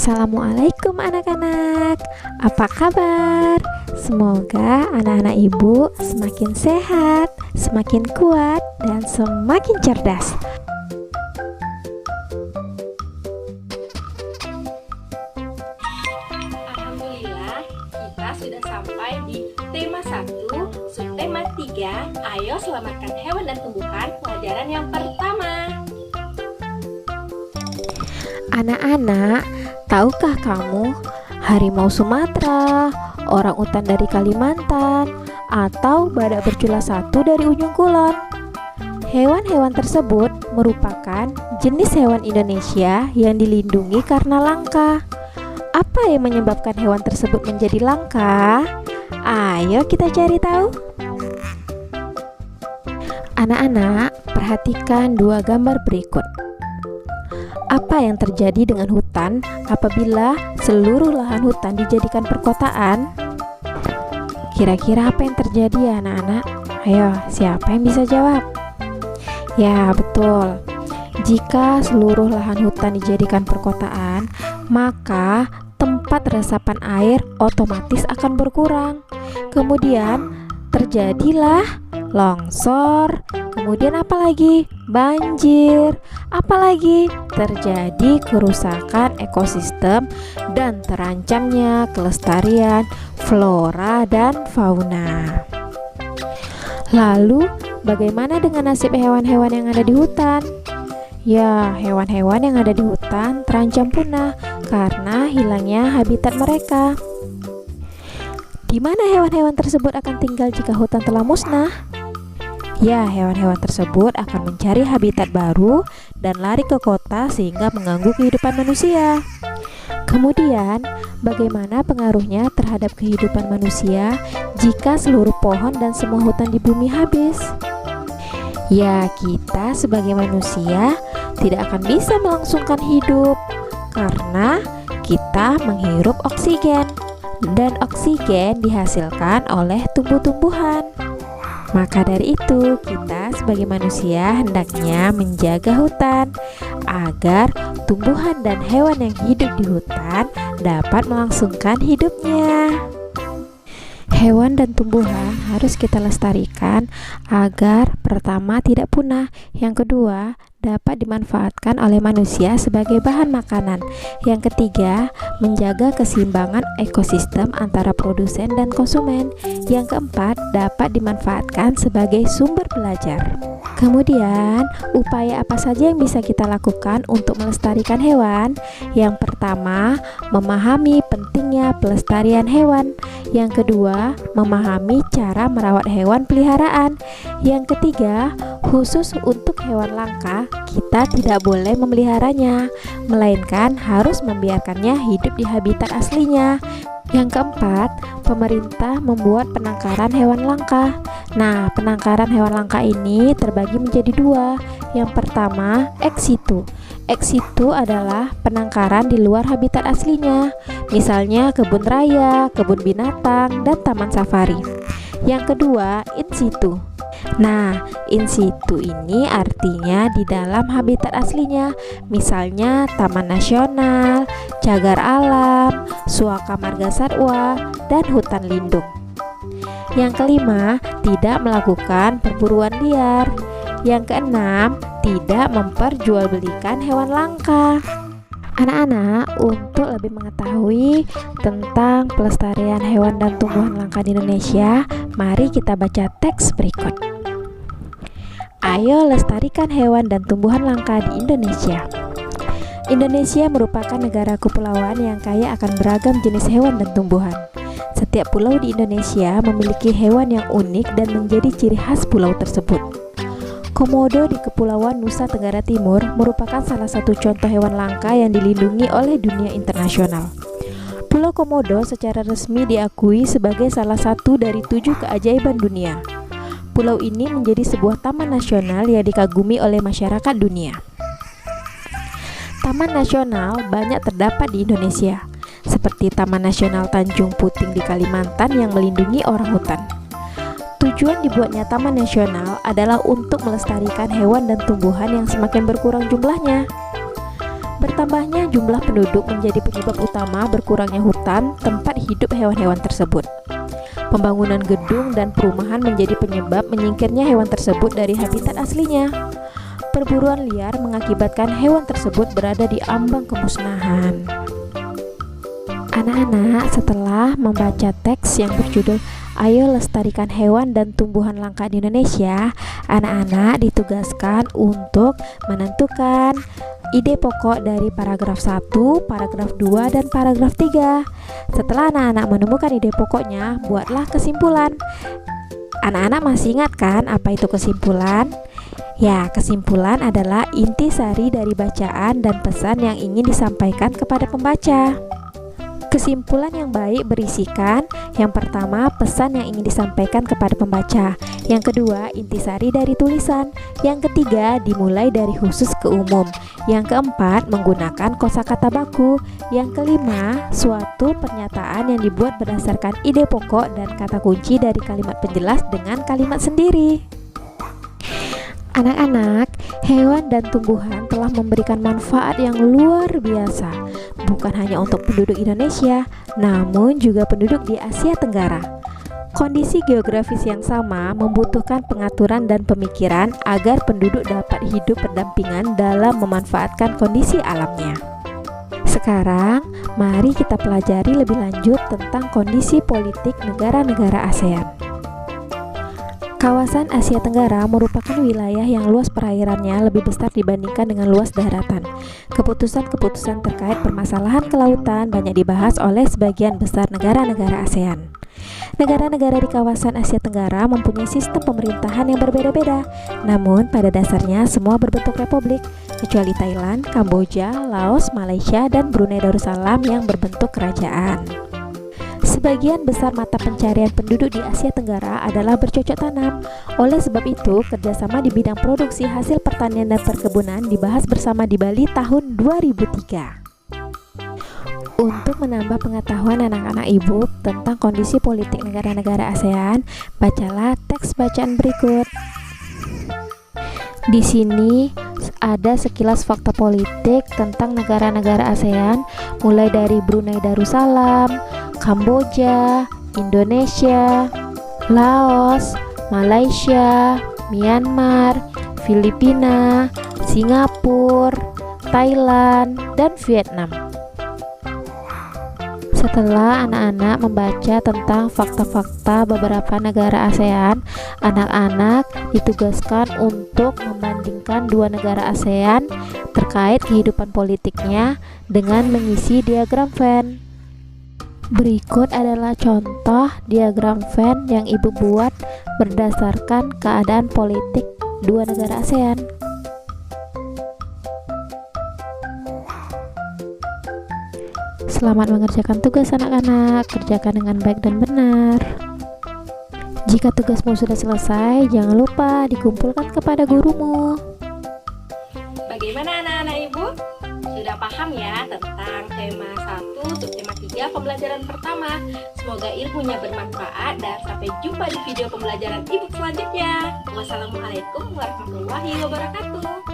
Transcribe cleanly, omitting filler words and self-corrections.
Assalamualaikum anak-anak. Apa kabar? Semoga anak-anak ibu semakin sehat, semakin kuat, dan semakin cerdas. Alhamdulillah, kita sudah sampai di tema 1, subtema 3. Ayo selamatkan hewan dan tumbuhan, pelajaran yang pertama. Anak-anak, tahukah kamu harimau Sumatera, orangutan dari Kalimantan, atau badak bercula satu dari ujung kulon? Hewan-hewan tersebut merupakan jenis hewan Indonesia yang dilindungi karena langka. Apa yang menyebabkan hewan tersebut menjadi langka? Ayo kita cari tahu. Anak-anak, perhatikan dua gambar berikut. Apa yang terjadi dengan hutan apabila seluruh lahan hutan dijadikan perkotaan? Kira-kira apa yang terjadi ya anak-anak? Ayo, siapa yang bisa jawab? Ya, betul. Jika seluruh lahan hutan dijadikan perkotaan, maka tempat resapan air otomatis akan berkurang. Kemudian terjadilah longsor, kemudian apalagi? Banjir, apalagi? Terjadi kerusakan ekosistem dan terancamnya kelestarian flora dan fauna. Lalu, bagaimana dengan nasib hewan-hewan yang ada di hutan? Ya, hewan-hewan yang ada di hutan terancam punah karena hilangnya habitat mereka. Di mana hewan-hewan tersebut akan tinggal jika hutan telah musnah? Ya, hewan-hewan tersebut akan mencari habitat baru dan lari ke kota sehingga mengganggu kehidupan manusia. Kemudian, bagaimana pengaruhnya terhadap kehidupan manusia jika seluruh pohon dan semua hutan di bumi habis? Ya, kita sebagai manusia tidak akan bisa melangsungkan hidup karena kita menghirup oksigen. Dan oksigen dihasilkan oleh tumbuh-tumbuhan. Maka dari itu, kita sebagai manusia hendaknya menjaga hutan agar tumbuhan dan hewan yang hidup di hutan dapat melangsungkan hidupnya. Hewan dan tumbuhan harus kita lestarikan agar pertama tidak punah, yang kedua dapat dimanfaatkan oleh manusia sebagai bahan makanan, yang ketiga menjaga keseimbangan ekosistem antara produsen dan konsumen, yang keempat dapat dimanfaatkan sebagai sumber belajar. Kemudian, upaya apa saja yang bisa kita lakukan untuk melestarikan hewan? Yang pertama, memahami pentingnya pelestarian hewan. Yang kedua, memahami cara merawat hewan peliharaan. Yang ketiga, khusus untuk hewan langka, kita tidak boleh memeliharanya, melainkan harus membiarkannya hidup di habitat aslinya. Yang keempat, pemerintah membuat penangkaran hewan langka. Nah, penangkaran hewan langka ini terbagi menjadi dua. Yang pertama, ex situ. Ex situ adalah penangkaran di luar habitat aslinya, misalnya kebun raya, kebun binatang, dan taman safari. Yang kedua, in situ. Nah, in situ ini artinya di dalam habitat aslinya, misalnya taman nasional, cagar alam, suaka marga satwa, dan hutan lindung. Yang kelima, tidak melakukan perburuan liar. Yang keenam, tidak memperjualbelikan hewan langka. Anak-anak, untuk lebih mengetahui tentang pelestarian hewan dan tumbuhan langka di Indonesia, mari kita baca teks berikut. Ayo lestarikan hewan dan tumbuhan langka di Indonesia. Indonesia merupakan negara kepulauan yang kaya akan beragam jenis hewan dan tumbuhan. Setiap pulau di Indonesia memiliki hewan yang unik dan menjadi ciri khas pulau tersebut. Komodo di Kepulauan Nusa Tenggara Timur merupakan salah satu contoh hewan langka yang dilindungi oleh dunia internasional. Pulau Komodo secara resmi diakui sebagai salah satu dari 7 keajaiban dunia. Pulau ini menjadi sebuah taman nasional yang dikagumi oleh masyarakat dunia. Taman nasional banyak terdapat di Indonesia, seperti Taman Nasional Tanjung Puting di Kalimantan yang melindungi orangutan. Tujuan dibuatnya Taman Nasional adalah untuk melestarikan hewan dan tumbuhan yang semakin berkurang jumlahnya. Bertambahnya jumlah penduduk menjadi penyebab utama berkurangnya hutan tempat hidup hewan-hewan tersebut. Pembangunan gedung dan perumahan menjadi penyebab menyingkirnya hewan tersebut dari habitat aslinya. Perburuan liar mengakibatkan hewan tersebut berada di ambang kemusnahan. Anak-anak, setelah membaca teks yang berjudul "Ayo Lestarikan Hewan dan Tumbuhan Langka di Indonesia", anak-anak ditugaskan untuk menentukan ide pokok dari paragraf 1, paragraf 2, dan paragraf 3. Setelah anak-anak menemukan ide pokoknya, buatlah kesimpulan. Anak-anak masih ingat kan apa itu kesimpulan? Ya, kesimpulan adalah intisari dari bacaan dan pesan yang ingin disampaikan kepada pembaca. Kesimpulan yang baik berisikan: yang pertama, pesan yang ingin disampaikan kepada pembaca; yang kedua, intisari dari tulisan; yang ketiga, dimulai dari khusus ke umum; yang keempat, menggunakan kosakata baku; yang kelima, suatu pernyataan yang dibuat berdasarkan ide pokok dan kata kunci dari kalimat penjelas dengan kalimat sendiri. Anak-anak, hewan dan tumbuhan telah memberikan manfaat yang luar biasa, bukan hanya untuk penduduk Indonesia, namun juga penduduk di Asia Tenggara. Kondisi geografis yang sama membutuhkan pengaturan dan pemikiran agar penduduk dapat hidup berdampingan dalam memanfaatkan kondisi alamnya. Sekarang, mari kita pelajari lebih lanjut tentang kondisi politik negara-negara ASEAN. Kawasan Asia Tenggara merupakan wilayah yang luas perairannya lebih besar dibandingkan dengan luas daratan. Keputusan-keputusan terkait permasalahan kelautan banyak dibahas oleh sebagian besar negara-negara ASEAN. Negara-negara di kawasan Asia Tenggara mempunyai sistem pemerintahan yang berbeda-beda, namun pada dasarnya semua berbentuk republik, kecuali Thailand, Kamboja, Laos, Malaysia, dan Brunei Darussalam yang berbentuk kerajaan. Sebagian besar mata pencarian penduduk di Asia Tenggara adalah bercocok tanam. Oleh sebab itu, kerjasama di bidang produksi hasil pertanian dan perkebunan dibahas bersama di Bali tahun 2003. Untuk menambah pengetahuan anak-anak ibu tentang kondisi politik negara-negara ASEAN, bacalah teks bacaan berikut. Di sini ada sekilas fakta politik tentang negara-negara ASEAN, mulai dari Brunei Darussalam, Kamboja, Indonesia, Laos, Malaysia, Myanmar, Filipina, Singapura, Thailand, dan Vietnam. Setelah anak-anak membaca tentang fakta-fakta beberapa negara ASEAN, anak-anak ditugaskan untuk membandingkan dua negara ASEAN terkait kehidupan politiknya dengan mengisi diagram Venn. Berikut adalah contoh diagram Venn yang ibu buat berdasarkan keadaan politik dua negara ASEAN. Selamat mengerjakan tugas anak-anak, kerjakan dengan baik dan benar. Jika tugasmu sudah selesai, jangan lupa dikumpulkan kepada gurumu. Bagaimana anak-anak ibu? Sudah paham ya tentang tema 1, subtema 3 pembelajaran pertama? Semoga ilmunya bermanfaat dan sampai jumpa di video pembelajaran ibu selanjutnya. Wassalamualaikum warahmatullahi wabarakatuh.